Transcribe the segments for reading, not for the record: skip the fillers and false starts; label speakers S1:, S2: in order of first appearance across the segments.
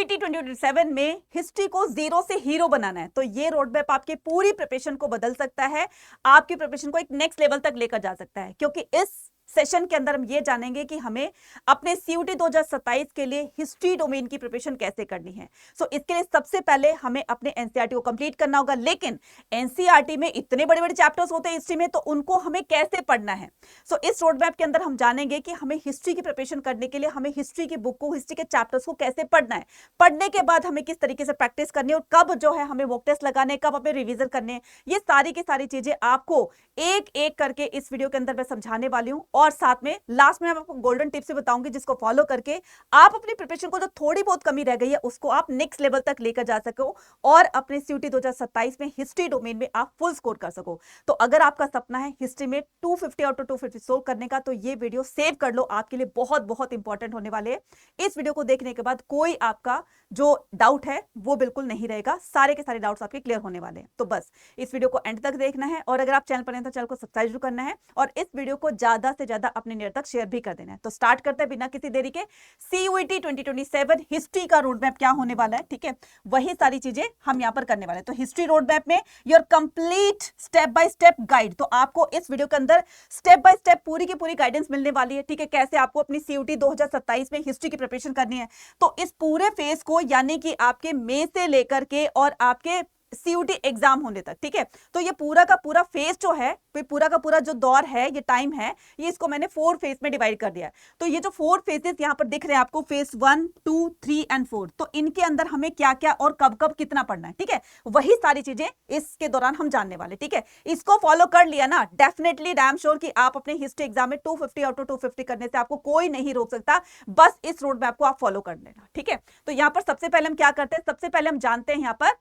S1: CUET 2027 में history को zero से हीरो बनाना है, तो ये रोड मैप आपकी पूरी प्रिपरेशन को बदल सकता है, आपकी प्रिपरेशन को एक नेक्स्ट लेवल तक लेकर जा सकता है। क्योंकि इस सेशन के अंदर हम ये जानेंगे कि हमें अपने CUET 2027 के लिए हिस्ट्री डोमेन की प्रिपरेशन कैसे करनी है। सो इसके लिए सबसे पहले हमें अपने एनसीईआरटी को कंप्लीट करना होगा, लेकिन एनसीईआरटी में इतने बड़े बड़े चैप्टर्स होते हैं हिस्ट्री में, तो उनको हमें कैसे पढ़ना है। सो इस रोड मैप के अंदर हम जानेंगे कि हमें हिस्ट्री की प्रिपरेशन करने के लिए हमें हिस्ट्री की बुक को, हिस्ट्री के चैप्टर्स को कैसे पढ़ना है, पढ़ने के बाद हमें किस तरीके से प्रैक्टिस करनी है और कब जो है हमें मॉक टेस्ट लगाने, कब हमें रिवीजन करने हैं। ये सारी की सारी चीजें आपको एक एक करके इस वीडियो के अंदर मैं समझाने वाली हूं, और साथ में लास्ट में मैं आपको गोल्डन टिप्स भी बताऊंगी जिसको फॉलो करके आप अपनी प्रिपरेशन को जो थोड़ी बहुत कमी रह गई है उसको आप नेक्स्ट लेवल तक लेकर जा सको और अपने CUET 2027 में हिस्ट्री डोमेन में आप फुल स्कोर कर सको। तो अगर आपका सपना है हिस्ट्री में 250 आउट ऑफ 250 स्कोर करने का, तो ये वीडियो सेव कर लो, आपके लिए बहुत बहुत इंपॉर्टेंट होने वाले हैं। इस वीडियो को देखने के बाद कोई आपका जो डाउट है वो बिल्कुल नहीं रहेगा, सारे के सारे डाउट्स आपके क्लियर होने वाले हैं। तो बस इस वीडियो को एंड तक देखना है, और अगर आप चैनल पर हैं तो चैनल को सब्सक्राइब जरूर करना है, और इस वीडियो को ज्यादा से ज्यादा अपने नियर तक शेयर भी कर देना है। तो स्टार्ट करते हैं बिना किसी देरी के। CUET 2027 हिस्ट्री का रोड मैप क्या होने वाला है, ठीक है, वही सारी चीजें हम यहाँ पर करने वाले हैं। तो हिस्ट्री रोड मैप में your complete step by step guide, तो आपको इस वीडियो के अंदर स्टेप बाय स्टेप पूरी की पूरी गाइडेंस मिलने वाली है, ठीक है, कैसे आपको अपनी CUET 2027 में हिस्ट्री की प्रिपरेशन करनी है। तो इस पूरे फेज को, यानी कि आपके मई से लेकर के और आपके CUET एग्जाम होने तक, ठीक है, तो ये पूरा का पूरा फेज जो है, पूरा का पूरा जो दौर है, ये टाइम है, ये इसको मैंने 4 फेज में डिवाइड कर दिया है। तो ये जो 4 फेजेस यहाँ पर दिख रहे हैं आपको, फेज 1, 2, 3 एंड 4, तो इनके अंदर हमें क्या क्या और कब कब कितना पढ़ना है, ठीक है, वही सारी चीजें इसके दौरान हम जानने वाले, ठीक है। इसको फॉलो कर लिया ना, डेफिनेटली डैम श्योर कि आप अपने हिस्ट्री एग्जाम में 250 आउट ऑफ 250 करने से आपको कोई नहीं रोक सकता। बस इस रोड मैप को आप फॉलो कर लेना, ठीक है। तो यहाँ पर सबसे पहले हम क्या करते हैं, सबसे पहले हम जानते हैं यहाँ पर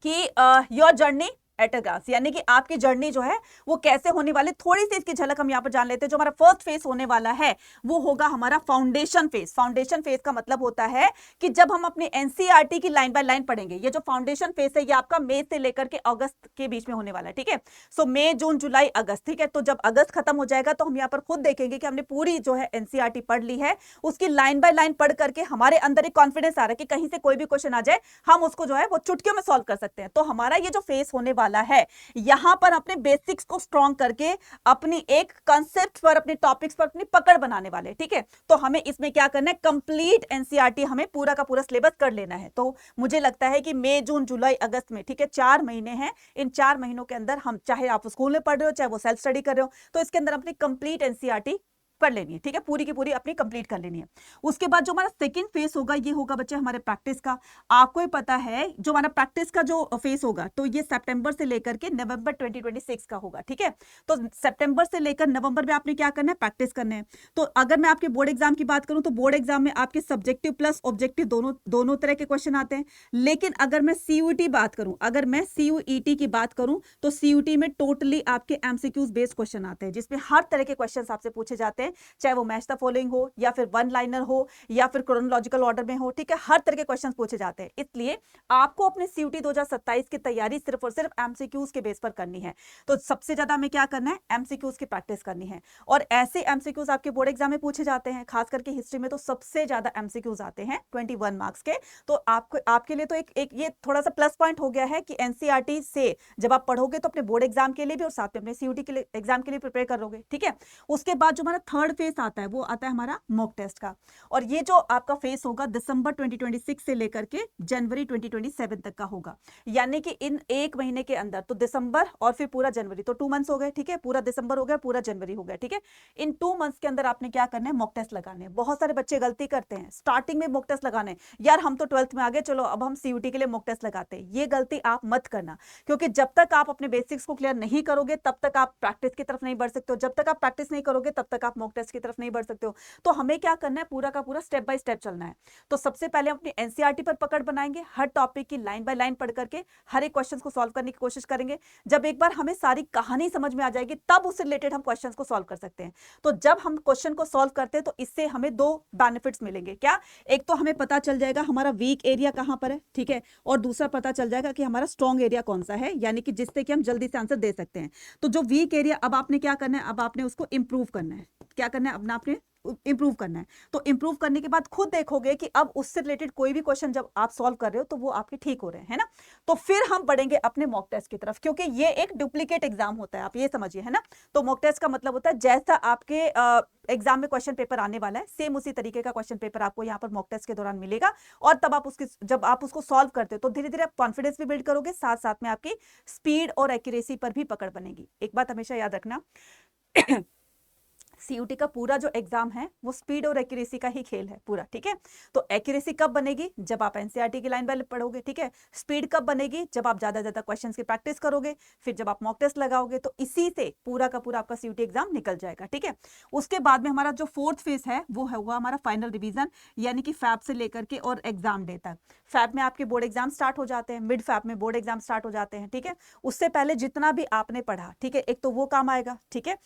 S1: कि your journey at a glance, यानी कि आपकी जर्नी जो है वो कैसे होने वाली, थोड़ी सी इसकी झलक हम यहाँ पर जान लेते हैं। जो हमारा फर्स्ट फेज होने वाला है वो होगा हमारा फाउंडेशन फेज। फाउंडेशन फेज का मतलब होता है कि जब हम अपने एनसीईआरटी की लाइन बाय लाइन पढ़ेंगे। ये जो फाउंडेशन फेज है ये आपका मई से लेकर के अगस्त के बीच में होने वाला है, ठीक है। सो मई, जून, जुलाई, अगस्त, ठीक है। तो जब अगस्त खत्म हो जाएगा तो हम यहाँ पर खुद देखेंगे कि हमने पूरी जो है एनसीईआरटी पढ़ ली है, उसकी लाइन बाय लाइन पढ़ करके हमारे अंदर एक कॉन्फिडेंस आ रहा है कि कहीं से कोई भी क्वेश्चन आ जाए हम उसको जो है वो चुटकियों में सॉल्व कर सकते हैं। तो हमारा ये जो फेज होने वाला है, यहां पर अपने बेसिक्स को स्ट्रॉन्ग करके अपनी एक कांसेप्ट पर, अपने टॉपिक्स पर अपनी पकड़ बनाने वाले, ठीक है। तो हमें इसमें क्या करना है, कंप्लीट एनसीईआरटी हमें पूरा का पूरा सिलेबस कर लेना है। तो मुझे लगता है कि मई, जून, जुलाई, अगस्त में, ठीक है, 4 महीने हैं। इन 4 महीनों के अंदर हम, चाहे आप स्कूल में पढ़ रहे हो चाहे वो सेल्फ स्टडी कर रहे हो, तो इसके अंदर अपनी कंप्लीट एनसीईआरटी कर लेनी है, ठीक है, पूरी की पूरी अपनी कंप्लीट कर लेनी है। उसके बाद जो हमारा सेकंड फेज होगा ये होगा बच्चे हमारे प्रैक्टिस का। आपको ही पता है जो हमारा प्रैक्टिस का जो फेज होगा तो ये सितंबर से लेकर के नवंबर 2026 का होगा, ठीक है। तो सितंबर से लेकर नवंबर में आपने क्या करना है, प्रैक्टिस करना है। तो अगर मैं आपके बोर्ड एग्जाम की बात करूं तो बोर्ड एग्जाम में आपके सब्जेक्टिव प्लस ऑब्जेक्टिव दोनों तरह के क्वेश्चन आते हैं। लेकिन अगर मैं CUET बात करूं, अगर मैं CUET की बात करूं तो CUET में टोटली आपके MCQs बेस्ड क्वेश्चन आते हैं, जिसमें हर तरह के क्वेश्चन आपसे पूछे जाते हैं, चाहे वो मैच द फॉलोइंग हो या फिर वन लाइनर हो या फिर क्रोनोलॉजिकल ऑर्डर में हो, ठीक है, हर तरह के क्वेश्चंस पूछे जाते हैं। इसलिए आपको अपने CUET 2027 की तैयारी सिर्फ और सिर्फ MCQs के बेस पर करनी है। तो सबसे ज्यादा हमें क्या करना है, MCQs की प्रैक्टिस करनी है। और ऐसे MCQs आपके बोर्ड एग्जाम में पूछे जाते हैं, खास करके हिस्ट्री में तो सबसे ज्यादा MCQs आते हैं 21 मार्क्स के। तो आपके लिए तो एक ये थोड़ा सा प्लस पॉइंट हो गया है कि एनसीईआरटी से जब आप पढ़ोगे तो अपने बोर्ड एग्जाम के लिए भी और साथ में अपने CUET के लिए एग्जाम के लिए प्रिपेयर करोगे, ठीक है। उसके बाद जो हमारा थर्ड फेज आता है वो आता है हमारा मॉक टेस्ट का, और ये जो आपका फेज होगा दिसंबर 2026 से लेकर के जनवरी 2027 तक का होगा। यानी कि इन 1 महीने के अंदर, तो दिसंबर और फिर पूरा जनवरी, तो 2 मंथ्स हो गए, ठीक है, पूरा दिसंबर हो गया, पूरा जनवरी हो गया, ठीक है। इन 2 मंथ्स के अंदर आपने क्या करना है, मॉक टेस्ट लगाने हैं। बहुत सारे बच्चे गलती करते हैं, स्टार्टिंग में मॉक टेस्ट लगाने, यार हम तो 12th में आ गए, चलो अब हम CUET के लिए मॉक टेस्ट लगाते हैं। ये गलती आप मत करना, क्योंकि जब तक आप अपने बेसिक्स को क्लियर नहीं करोगे तब तक आप प्रैक्टिस की तरफ नहीं बढ़ सकते हो, जब तक आप प्रैक्टिस नहीं करोगे तब तक आप मॉक टेस्ट की तरफ नहीं बढ़ सकते हो। तो हमें क्या करना है, पूरा का पूरा स्टेप बाय स्टेप चलना है। तो सबसे पहले हम अपनी एनसीईआरटी पर पकड़ बनाएंगे, हर टॉपिक की लाइन बाय लाइन पढ़ करके हर एक क्वेश्चन को सॉल्व करने की कोशिश करेंगे। जब एक बार हमें सारी कहानी समझ में आ जाएगी तब उससे रिलेटेड हम क्वेश्चन को सॉल्व कर सकते हैं। तो जब हम क्वेश्चन को सॉल्व करते हैं तो इससे हमें 2 बेनिफिट्स मिलेंगे। क्या, एक तो हमें पता चल जाएगा हमारा वीक एरिया कहां पर है, ठीक है, और दूसरा पता चल जाएगा कि हमारा स्ट्रॉन्ग एरिया कौन सा है, यानी कि जिससे कि हम जल्दी से आंसर दे सकते हैं। तो जो वीक एरिया, अब आपने क्या करना है, अब आपने उसको इंप्रूव करना है, क्या करना है, अपना आपने इंप्रूव करना है। तो इंप्रूव करने के बाद खुद देखोगे कि अब उससे रिलेटेड कोई भी क्वेश्चन जब आप सॉल्व कर रहे हो तो वो आपके ठीक हो रहे हैं, है ना। तो फिर हम बढ़ेंगे अपने मॉक टेस्ट की तरफ, क्योंकि ये एक डुप्लीकेट एग्जाम होता है, आप ये समझिए, है ना। तो मॉक टेस्ट का मतलब होता है जैसा आपके एग्जाम में क्वेश्चन पेपर आने वाला है, सेम उसी तरीके का क्वेश्चन पेपर आपको यहाँ पर मॉक टेस्ट के दौरान मिलेगा, और तब आप जब आप उसको सॉल्व करते हो तो धीरे धीरे आप कॉन्फिडेंस भी बिल्ड करोगे, साथ साथ में आपकी स्पीड और एक्यूरेसी पर भी पकड़ बनेगी। एक बात हमेशा याद रखना सीयूटी का पूरा जो एग्जाम है वो स्पीड और एक्यूरेसी का ही खेल है पूरा, ठीक है। तो एक्यूरेसी कब बनेगी, जब आप एनसीईआरटी की लाइन वाले पढ़ोगे, ठीक है। स्पीड कब बनेगी, जब आप ज्यादा ज्यादा क्वेश्चंस की प्रैक्टिस करोगे, फिर जब आप मॉक टेस्ट लगाओगे, तो इसी से पूरा का पूरा आपका सीयूटी एग्जाम निकल जाएगा, ठीक है। उसके बाद में हमारा जो फोर्थ फेज है वो होगा हमारा फाइनल रिवीजन, यानी कि फैब से लेकर के और एग्जाम डे तक। फैब में आपके बोर्ड एग्जाम स्टार्ट हो जाते हैं, मिड फैब में बोर्ड एग्जाम स्टार्ट हो जाते हैं, ठीक है। उससे पहले जितना भी आपने पढ़ा, ठीक है, एक तो वो काम आएगा, ठीक है।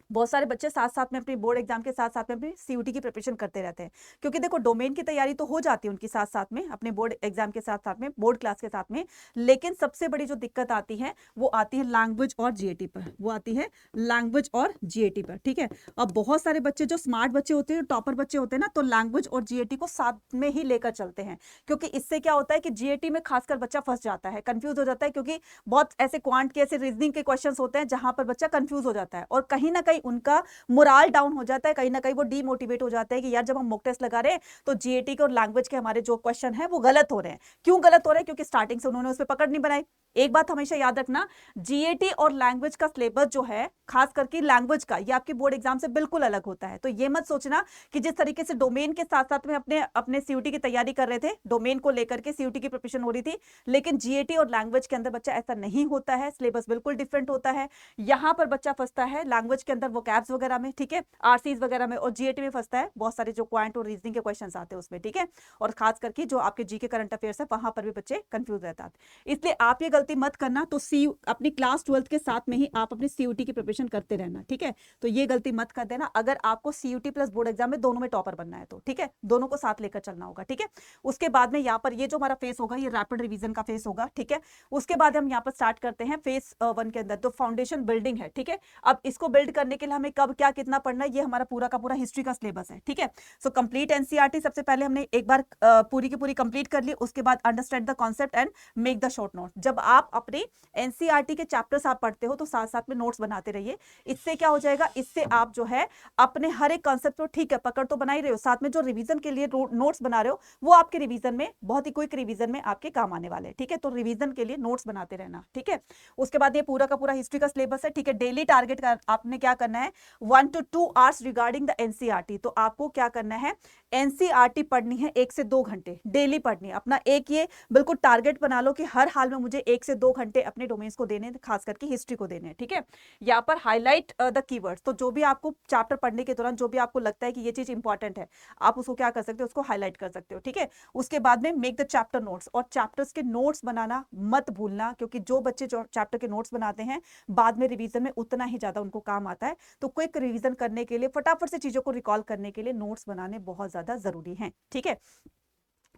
S1: बहुत सारे बच्चे साथ साथ में अपनी बोर्ड एग्जाम के साथ साथ में अपनी सीयूटी की प्रिपरेशन करते रहते हैं, क्योंकि देखो डोमेन की तैयारी तो हो जाती है उनकी साथ साथ में, अपने बोर्ड एग्जाम के साथ साथ में, बोर्ड क्लास के साथ में। लेकिन सबसे बड़ी जो दिक्कत आती है वो आती है लैंग्वेज और जीएटी पर, वो आती है लैंग्वेज और जीएटी पर, ठीक है। अब बहुत सारे बच्चे जो स्मार्ट बच्चे होते हैं, टॉपर बच्चे होते हैं ना, तो लैंग्वेज और जीएटी को साथ में ही लेकर चलते हैं, क्योंकि इससे क्या होता है कि जीएटी में खासकर बच्चा फंस जाता है, कंफ्यूज हो जाता है, क्योंकि बहुत ऐसे क्वांट के ऐसे रीजनिंग के क्वेश्चंस होते हैं जहां पर बच्चा कंफ्यूज हो जाता है, और कहीं ना कहीं उनका मोराल डाउन हो जाता है, कहीं ना कहीं वो डीमोटिवेट हो जाते हैं कि यार जब हम मॉक टेस्ट लगा रहे हैं तो जीएटी के और लैंग्वेज के हमारे जो क्वेश्चन है वो गलत हो रहे हैं। क्यों गलत हो रहे हैं, क्योंकि स्टार्टिंग से उन्होंने उस पर पकड़ नहीं बनाई। एक बात हमेशा याद रखना, जीएटी और लैंग्वेज का सिलेबस जो है, खास करके लैंग्वेज का, ये आपके बोर्ड एग्जाम से बिल्कुल अलग होता है। तो ये मत सोचना कि जिस तरीके से डोमेन के साथ साथ में अपने अपने सीयूटी की तैयारी कर रहे थे, डोमेन को लेकर के सीयूटी की प्रिपरेशन हो रही थी, लेकिन जीएटी और लैंग्वेज के अंदर बच्चा ऐसा नहीं होता है, सिलेबस बिल्कुल डिफरेंट होता है। यहां पर बच्चा फंसता है लैंग्वेज के अंदर वोकैब्स वगैरह में, ठीक है, आरसीज वगैरह में, और जीएटी में फंसता है बहुत सारे जो क्वांट और रीजनिंग के क्वेश्चंस आते हैं उसमें, ठीक है। और खास करके जो आपके जीके करंट अफेयर्स है वहां पर भी बच्चे कंफ्यूज रहते हैं। इसलिए आप ये गलती मत करना, तो अपनी क्लास 12th के साथ में ही आप अपनी सीयूटी की प्रिपरेशन करते रहना, ठीक है। तो ये गलती मत कर देना, अगर आपको सीयूटी प्लस बोर्ड एग्जाम में दोनों में टॉपर बनना है तो, ठीक है, दोनों को साथ लेकर चलना होगा, ठीक है। उसके बाद में यहाँ पर ये जो हमारा फेस होगा ये रैपिड रिवीजन का फेस होगा, ठीक है। उसके बाद हम यहाँ पर स्टार्ट करते हैं फेस 1 के अंदर, तो फाउंडेशन बिल्डिंग है, ठीक है। अब इसको बिल्ड करने के लिए हमें कब क्या कितना पढ़ना है, ये हमारा पूरा का पूरा हिस्ट्री का सिलेबस है, ठीक है। सो कंप्लीट एनसीईआरटी सबसे पहले हमने एक बार पूरी की पूरी कंप्लीट कर ली, उसके बाद understand the concept and make the short note. जब आप अपने एनसीईआरटी के चैप्टर्स आप पढ़ते हो तो साथ साथ में नोट्स बनाते रहिए। इससे क्या हो जाएगा, इससे आप जो है अपने हर एक कॉन्सेप्ट को, ठीक है, पकड़ तो बना ही रहे हो, साथ में जो रिवीजन के लिए नोट्स बना रहे हो वो आपके रिवीजन में, बहुत ही क्विक रिवीजन में आपके काम आने वाले हैं, ठीक है। तो रिवीजन के लिए नोट्स बनाते रहना, ठीक है। उसके बाद ये पूरा का पूरा हिस्ट्री का सिलेबस है, ठीक है। डेली टारगेट का आपने क्या करना है, 1 to 2 hours regarding the NCERT. तो आपको क्या करना है, एनसीईआरटी पढ़नी है 1 से 2 घंटे डेली पढ़नी है। अपना एक ये बिल्कुल टारगेट बना लो कि हर हाल में मुझे 1 से 2 घंटे अपने डोमेन्स को देने, खास करके हिस्ट्री को देने हैं, ठीक है। यहाँ पर हाईलाइट द कीवर्ड्स, तो जो भी आपको चैप्टर पढ़ने के दौरान जो भी आपको लगता है कि ये चीज इंपॉर्टेंट है, आप उसको क्या कर सकते हो, उसको हाईलाइट कर सकते हो, ठीक है। उसके बाद में मेक द चैप्टर नोट्स, और चैप्टर्स के नोट्स बनाना मत भूलना, क्योंकि जो बच्चे जो चैप्टर के नोट्स बनाते हैं बाद में रिवीजन में उतना ही ज्यादा उनको काम आता है। तो क्विक रिवीजन करने के लिए, फटाफट से चीजों को रिकॉल करने के लिए नोट्स बनाने बहुत ज्यादा जरूरी हैं, ठीक है।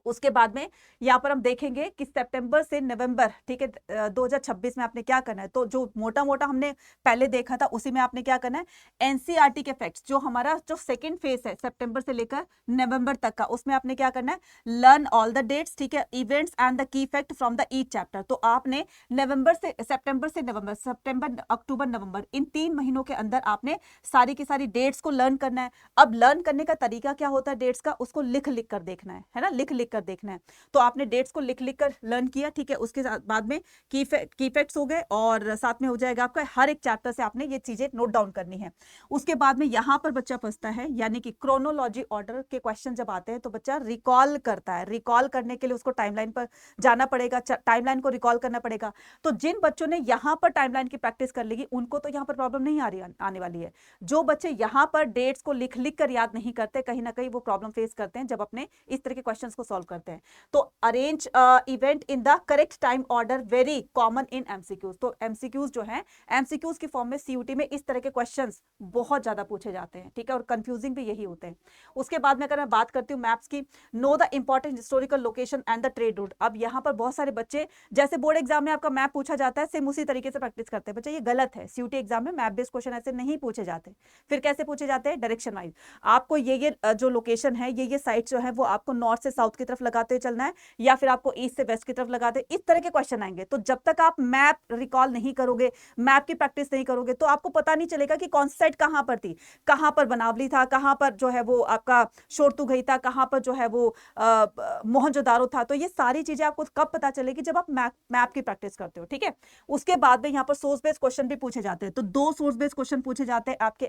S1: उसके बाद में यहाँ पर हम देखेंगे कि सितंबर से नवंबर, ठीक है, 2026 में आपने क्या करना है। तो जो मोटा मोटा हमने पहले देखा था उसी में आपने क्या करना है, एनसीईआरटी के फैक्ट्स, जो हमारा जो सेकंड फेज है सितंबर से लेकर नवंबर तक का, उसमें आपने क्या करना है, लर्न ऑल द डेट्स, ठीक है, events and the key fact from the each chapter. तो आपने सितंबर से नवंबर, सितंबर अक्टूबर नवंबर, इन 3 महीनों के अंदर आपने सारी की सारी डेट्स को लर्न करना है। अब लर्न करने का तरीका क्या होता है डेट्स का, उसको लिख लिख कर देखना है ना, लिख लिख कर देखना है। तो आपने डेट्स को लिख लिख कर लर्न किया, ठीक है। उसके बाद में की फैक्ट्स हो गए, और साथ में हो जाएगा आपका हर एक चैप्टर से आपने ये चीजें नोट डाउन करनी है। उसके बाद में यहां पर बच्चा फंसता है, यानी कि क्रोनोलॉजी ऑर्डर के क्वेश्चन जब आते हैं तो बच्चा रिकॉल करता है। रिकॉल करने के लिए उसको टाइमलाइन पर जाना पड़ेगा, टाइमलाइन को रिकॉल करना पड़ेगा। तो जिन बच्चों ने यहां पर टाइमलाइन की प्रैक्टिस कर लेगी उनको तो यहां पर प्रॉब्लम नहीं आने वाली है। जो बच्चे यहां पर डेट्स को लिख लिख कर याद नहीं करते, कहीं ना कहीं वो प्रॉब्लम फेस करते हैं जब अपने इस तरह के क्वेश्चंस को सॉल्व करते हैं। तो arrange event in the correct time order, very common in MCQs. तो एमसीक्यूज जो है, एमसीक्यूज की फॉर्म में सीयूटी में इस तरह के क्वेश्चंस बहुत ज्यादा पूछे जाते हैं, ठीक है, और कंफ्यूजिंग भी यही होते हैं। उसके बाद में अगर मैं बात करती हूँ मैप्स की, know the important historical location and the trade route. अब यहाँ पर बहुत सारे बच्चे, जैसे बोर्ड एग्जाम में आपका मैप पूछा जाता है, सेम उसी तरीके से प्रैक्टिस करते हैं बच्चे। ये गलत है, सीयूटी एग्जाम में मैप बेस्ड क्वेश्चन ऐसे नहीं पूछे जाते। फिर कैसे पूछे जाते हैं? Direction wise. आपको ये जो लोकेशन है, ये साइट जो है वो आपको नॉर्थ से साउथ की तरफ लगाते हुए चलना है, या फिर आपको ईस्ट से वेस्ट की तरफ लगाते, इस तरह के क्वेश्चन आएंगे। तो जब तक आप मैप रिकॉल नहीं करोगे, मैप की प्रैक्टिस नहीं करोगे, तो आपको पता नहीं चलेगा कि कौन सी साइड कहां पर थी, कहां पर बनावली था, कहां पर जो है वो आपका शोरतुगई था, कहां पर जो है वो मोहनजोदारो था। तो ये सारी चीजें आपको कब पता चलेगी? जब आप मैप की प्रैक्टिस करते हो, ठीक है। उसके बाद में यहाँ पर सोर्स बेस्ड क्वेश्चन भी पूछे जाते हैं। तो 2 सोर्स बेस्ड क्वेश्चन पूछे जाते हैं आपके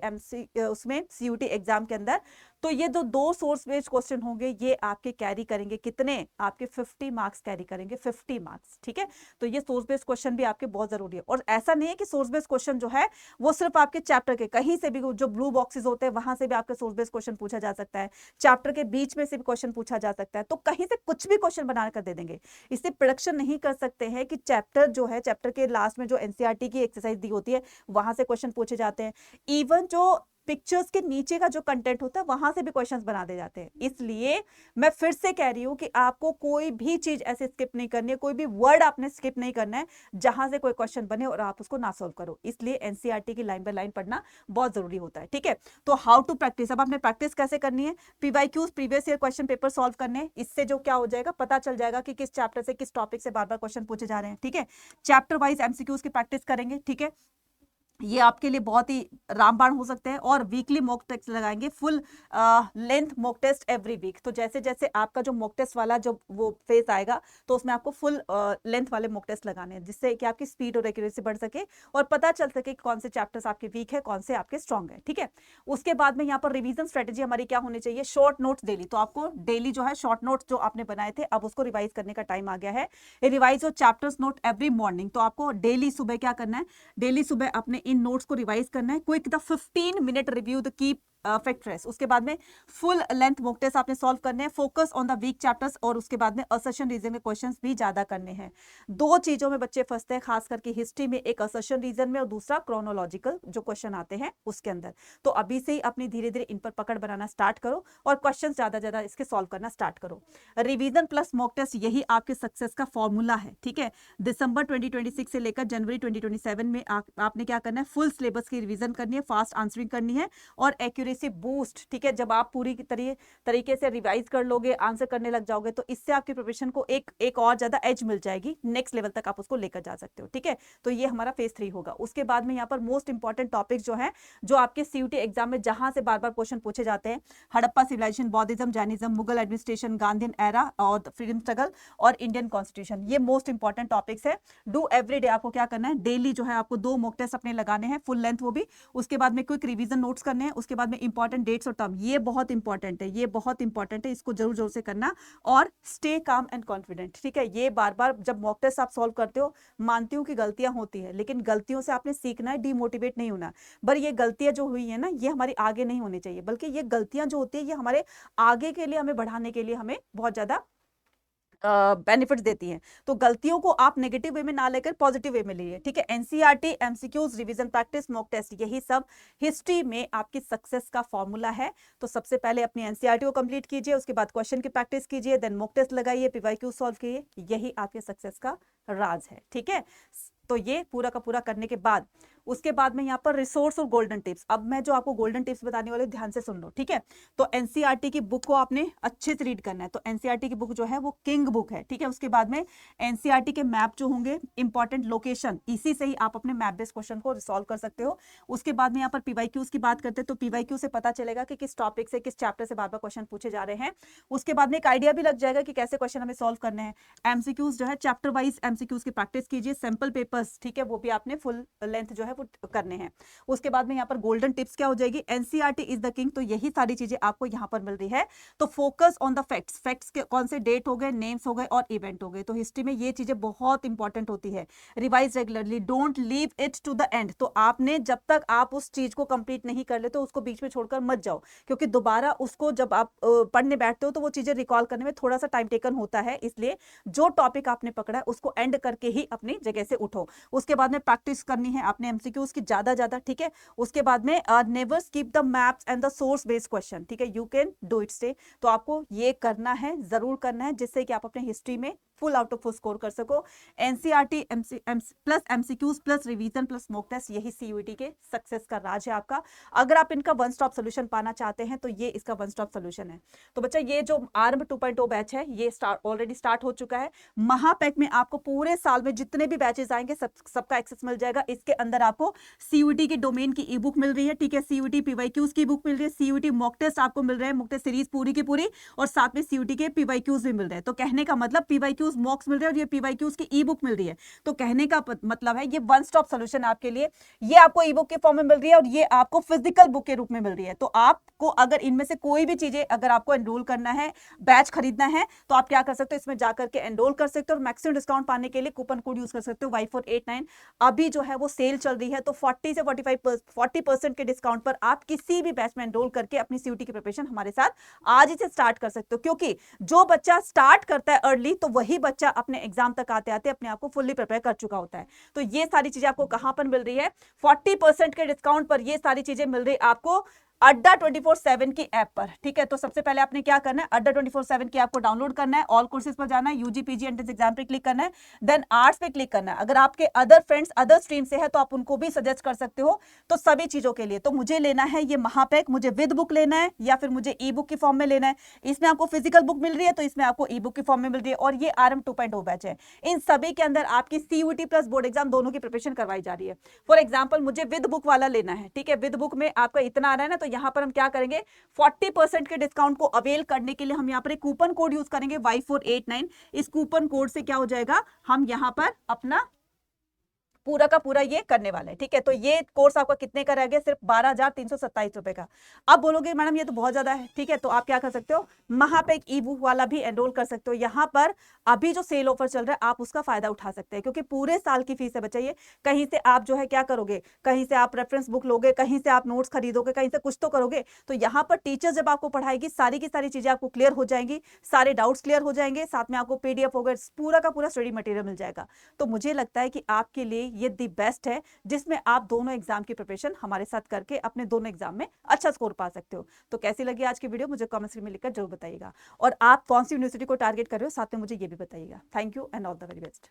S1: उसमें सीयूटी एग्जाम के अंदर। तो ये जो 2 सोर्स बेस्ड क्वेश्चन होंगे, ये आपके कैरी करेंगे कितने? आपके 50 मार्क्स कैरी करेंगे, 50 मार्क्स, ठीक है। तो ये सोर्स बेस्ड क्वेश्चन भी आपके बहुत जरूरी है। और ऐसा नहीं है कि सोर्स बेस्ड क्वेश्चन जो है वो सिर्फ आपके चैप्टर के, कहीं से भी जो ब्लू बॉक्सेस होते हैं वहां से भी आपके सोर्स बेस्ड क्वेश्चन पूछा जा सकता है, चैप्टर के बीच में से भी क्वेश्चन पूछा जा सकता है। तो कहीं से कुछ भी क्वेश्चन बनाकर दे देंगे। इससे प्रोडक्शन नहीं कर सकते हैं कि चैप्टर जो है, चैप्टर के लास्ट में जो एनसीईआरटी की एक्सरसाइज दी होती है वहां से क्वेश्चन पूछे जाते हैं। इवन जो पिक्चर्स के नीचे का जो कंटेंट होता है वहां से भी क्वेश्चंस बना दे जाते हैं। इसलिए मैं फिर से कह रही हूं कि आपको कोई भी चीज ऐसे स्किप नहीं करनी है, कोई भी वर्ड आपने स्किप नहीं करना है जहां से कोई क्वेश्चन बने और आप उसको ना सॉल्व करो। इसलिए एनसीईआरटी की लाइन बाय लाइन पढ़ना बहुत जरूरी होता है, ठीक है। तो हाउ टू प्रैक्टिस, अब आपने प्रैक्टिस कैसे करनी है? PYQs, previous year question paper solve करने। इससे जो क्या हो जाएगा, पता चल जाएगा कि किस चैप्टर से, किस टॉपिक से बार बार क्वेश्चन पूछे जा रहे हैं, ठीक है। चैप्टर वाइज एमसीक्यूज की प्रैक्टिस करेंगे, ठीक है। ये आपके लिए बहुत ही रामबाण हो सकते हैं। और वीकली मॉक टेस्ट लगाएंगे, full length mock test every week. तो जैसे जैसे आपका जो मॉक टेस्ट वाला जो वो फेज आएगा, तो उसमें आपको फुल लेंथ वाले मॉक टेस्ट लगाने हैं, जिससे कि आपकी स्पीड और एक्यूरेसी बढ़ सके और पता चल सके कि कौन से चैप्टर्स आपके वीक है, कौन से आपके स्ट्रॉन्ग है, ठीक है। उसके बाद में यहाँ पर रिवीजन स्ट्रेटेजी हमारी क्या होनी चाहिए? Short notes daily. तो आपको डेली जो है शॉर्ट नोट्स जो आपने बनाए थे, अब उसको रिवाइज करने का टाइम आ गया है। Revise your chapters note every morning. तो आपको डेली सुबह क्या करना है? डेली सुबह अपने इन नोट्स को रिवाइज करना है। Quick the 15 minute review the key fact race. उसके बाद में फुल लेंथ मॉक टेस्ट आपने सॉल्व करने हैं, focus on the weak chapters, और उसके बाद में असर्शन रीजन के क्वेश्चंस भी ज्यादा करने हैं। 2 चीजों में बच्चे फंसते हैं, खास करके हिस्ट्री में, एक असर्शन रीजन में और दूसरा क्रोनोलॉजिकल जो क्वेश्चन आते हैं उसके अंदर। तो अभी से ही अपनी धीरे धीरे इन पर पकड़ बनाना स्टार्ट करो और क्वेश्चन ज्यादा ज्यादा इसके सॉल्व करना स्टार्ट करो। रिवीजन प्लस मॉक टेस्ट, यही आपके सक्सेस का फॉर्मूला है, ठीक है। दिसंबर 2026 से लेकर जनवरी 2027 में आपने क्या करना है? फुल सिलेबस की रिवीजन करनी है, फास्ट आंसरिंग करनी है और एक्यूरेसी बूस्ट, ठीक है। जब आप पूरी तरीके से रिवाइज कर लोगे, आंसर करने लग जाओगे, तो इससे आपकी प्रिपरेशन को एक और ज्यादा एज मिल जाएगी, नेक्स्ट लेवल तक आप उसको लेकर जा सकते हो, ठीक है। तो ये हमारा फेज 3 होगा। उसके बाद में यहाँ पर मोस्ट इंपॉर्टेंट टॉपिक जो है, जो आपके सीयूटी एग्जाम में जहां से बार बार क्वेश्चन पूछे जाते हैं, Harappa civilization, Buddhism, Jainism, Mughal administration, Gandhian era और फ्रीडम स्ट्रगल और इंडियन कॉन्स्टिट्यूशन। ये मोस्ट इंपॉर्टेंट टॉपिक्स है। Do every day. आपको क्या करना है? डेली जो है आपको 2 मॉक टेस्ट अपने लगाने हैं, फुल लेंथ वो भी। उसके बाद में क्विक रिवीजन नोट्स करने हैं। उसके बाद में इंपॉर्टेंट डेट्स और टर्म, ये बहुत इंपॉर्टेंट है, ये बहुत इंपॉर्टेंट है, इसको जरूर जरूर से करना। और स्टे काम एंड कॉन्फिडेंट, ठीक है। ये बार बार जब मॉक टेस्ट आप सॉल्व करते हो, मानती हूँ कि गलतियां होती है, लेकिन गलतियों से आपने सीखना है, डिमोटिवेट नहीं होना। पर ये गलतियां जो हुई है ना, ये हमारी आगे नहीं होनी चाहिए, बल्कि ये गलतियां जो होती है ये हमारे आगे के लिए, हमें बढ़ाने के लिए हमें बहुत ज्यादा बेनिफिट्स देती हैं। तो गलतियों को आप नेगेटिव वे में ना लेकर पॉजिटिव वे में लीजिए, ठीक है। NCERT, MCQs, revision practice, mock test, यही सब हिस्ट्री में आपकी सक्सेस का फॉर्मूला है। तो सबसे पहले अपनी एनसीईआरटी को कंप्लीट कीजिए, उसके बाद क्वेश्चन की प्रैक्टिस कीजिए, देन मॉक टेस्ट लगाइए, पीवाईक्यू सॉल्व कीजिए, यही आपके सक्सेस का राज है, ठीक है। तो ये पूरा का पूरा करने के बाद उसके बाद में यहाँ पर रिसोर्स और गोल्डन टिप्स। अब मैं जो आपको गोल्डन टिप्स बताने वाले ध्यान से सुन लो, ठीक है। तो एनसीईआरटी की बुक को आपने अच्छे से रीड करना है। तो एनसीईआरटी की बुक जो है वो किंग बुक है, ठीक है। उसके बाद में एनसीईआरटी के मैप जो होंगे, इंपॉर्टेंट लोकेशन, इसी से ही आप अपने मैप बेस्ड क्वेश्चन को रिसॉल्व कर सकते हो। उसके बाद में यहाँ पर पीवाईक्यूज की बात करते हैं, तो पीवाईक्यू से पता चलेगा कि किस टॉपिक से, किस चैप्टर से बार बार क्वेश्चन पूछे जा रहे हैं। उसके बाद में एक आइडिया भी लग जाएगा कि कैसे क्वेश्चन हमें सॉल्व करने हैं। एमसीक्यूज जो है, चैप्टर वाइज एमसीक्यूज की प्रैक्टिस कीजिए, सैंपल पेपर्स, ठीक है, वो भी आपने फुल लेंथ जो है फटाफट करने हैं। उसके बाद में यहाँ पर गोल्डन टिप्स क्या हो जाएगी, एनसीईआरटी इज द किंग, तो यही सारी चीजें आपको यहाँ पर मिल रही है। तो focus on the facts, facts के कौन से डेट हो गए, नेम्स हो गए और इवेंट हो गए। तो हिस्ट्री में ये चीजें बहुत इंपॉर्टेंट होती है। Revise regularly, don't leave it to the end. तो आपने जब तक आप उस चीज को कंप्लीट नहीं कर लेते उसको बीच में छोड़कर मत जाओ, क्योंकि दोबारा उसको जब आप पढ़ने बैठते हो तो वो चीजें रिकॉल करने में थोड़ा सा टाइम टेकन होता है। इसलिए जो टॉपिक आपने पकड़ा है उसको एंड करके ही अपनी जगह से उठो। उसके बाद में प्रैक्टिस करनी है आपने एमसीक्यूज की ज्यादा, ठीक है। उसके बाद में never skip the maps and the source based question, ठीक है, you can do it stay. तो आपको ये करना है, जरूर करना है, जिससे कि आप अपने हिस्ट्री में full out of full score कर सको। NCERT plus MCQs plus revision plus mock test, यही सीयूईटी के सक्सेस का राज है आपका। अगर आप इनका वन स्टॉप सोल्यूशन पाना चाहते हैं तो ये इसका वन स्टॉप सोल्यूशन है। तो बच्चा ये जो आरंभ 2.0 बैच है ये ऑलरेडी स्टार्ट हो चुका है। महापैक में आपको पूरे साल में जितने भी बैचेस आएंगे सबका एक्सेस मिल जाएगा। इसके अंदर आपको सीयूईटी के डोमेन की ई बुक मिल रही है, ठीक है, सीयूईटी पीवाईक्यूज की बुक मिल रही है, सीयूईटी मॉक टेस्ट आपको मिल रहे हैं, मॉक टेस्ट सीरीज पूरी की पूरी, और साथ में सीयूईटी के पीवाईक्यूज भी मिल रहे हैं। तो कहने का मतलब पीवाईक्यूज मॉक्स मिल रहे हैं और ये पीवाईक्यूज की ई बुक मिल रही है। तो कहने का मतलब है ये वन स्टॉप सॉल्यूशन आपके लिए। ये आपको ई बुक के फॉर्म में मिल रही है और ये आपको फिजिकल बुक के रूप में मिल रही है। तो आपको अगर इनमें से कोई भी चीजें अगर आपको एनरोल करना है, बैच खरीदना है, तो आप क्या कर सकते हो, इसमें जाकर के एनरोल कर सकते हो और मैक्सिमम डिस्काउंट पाने के लिए कूपन कोड यूज कर सकते हो Y489। अभी जो है वो सेल चल रही है, तो 40 से 40% के डिस्काउंट पर आप किसी भी बैच में एनरोल करके अपनी सीयूटी की प्रिपरेशन हमारे साथ आज ही से स्टार्ट कर सकते हो। क्योंकि जो बच्चा स्टार्ट करता है अर्ली तो वही बच्चा अपने एग्जाम तक आते आते अपने आप को फुल्ली प्रिपेयर कर चुका होता है। तो ये सारी चीजें आपको कहां पर मिल रही है, 40% के डिस्काउंट पर ये सारी चीजें मिल रही है आपको अड्डा 24/7 की ऐप पर, ठीक है। तो सबसे पहले आपने क्या करना है, अड्डा 24/7 की ऐप को डाउनलोड करना है, ऑल कोर्सेज पर जाना है, यूजी पीजी एंट्रेंस एग्जाम पे क्लिक करना है, देन आर्ट्स पे क्लिक करना है। अगर आपके अदर फ्रेंड्स अदर स्ट्रीम से है तो आप उनको भी सजेस्ट कर सकते हो। तो सभी चीजों के लिए तो मुझे लेना है ये महापैक, मुझे विद बुक लेना है या फिर मुझे ई बुक के फॉर्म में लेना है। इसमें आपको फिजिकल बुक मिल रही है तो इसमें आपको ई बुक के फॉर्म में मिल रही है, और ये आरएम 2.0 बैच है। इन सभी के अंदर आपकी सीयूटी प्लस बोर्ड एग्जाम दोनों की प्रिपरेशन करवाई जा रही है। फॉर एग्जाम्पल मुझे विद बुक वाला लेना है, ठीक है, विद बुक में आपका इतना आ रहा है ना, तो यहां पर हम क्या करेंगे, 40% के डिस्काउंट को अवेल करने के लिए हम यहां पर एक कूपन कोड यूज करेंगे Y489। इस कूपन कोड से क्या हो जाएगा, हम यहां पर अपना पूरा का पूरा ये करने वाले हैं, ठीक है। तो ये कोर्स आपका कितने का रह गया, सिर्फ 12,327 रुपए का। अब बोलोगे मैडम ये तो बहुत ज्यादा है, ठीक है, तो आप क्या कर सकते हो, महापैक ई बुक वाला भी एनरोल कर सकते हो। यहां पर अभी जो सेल ऑफर चल रहा है आप उसका फायदा उठा सकते हैं, क्योंकि पूरे साल की फीस है बच्चा। ये कहीं से आप जो है क्या करोगे, कहीं से आप रेफरेंस बुक लोगे, कहीं से आप नोट्स खरीदोगे, कहीं से कुछ तो करोगे। तो यहाँ पर टीचर जब आपको पढ़ाएगी सारी की सारी चीजें आपको क्लियर हो जाएंगी, सारे डाउट्स क्लियर हो जाएंगे, साथ में आपको पीडीएफ होगा, पूरा का पूरा स्टडी मटेरियल मिल जाएगा। तो मुझे लगता है कि आपके लिए ये दी बेस्ट है, जिसमें आप दोनों एग्जाम की प्रिपरेशन हमारे साथ करके अपने दोनों एग्जाम में अच्छा स्कोर पा सकते हो। तो कैसी लगी आज की वीडियो मुझे कमेंट्स में लिखकर जरूर बताइएगा, और आप कौन सी यूनिवर्सिटी को टारगेट कर रहे हो साथ में मुझे ये भी बताइएगा। Thank you and all the very best.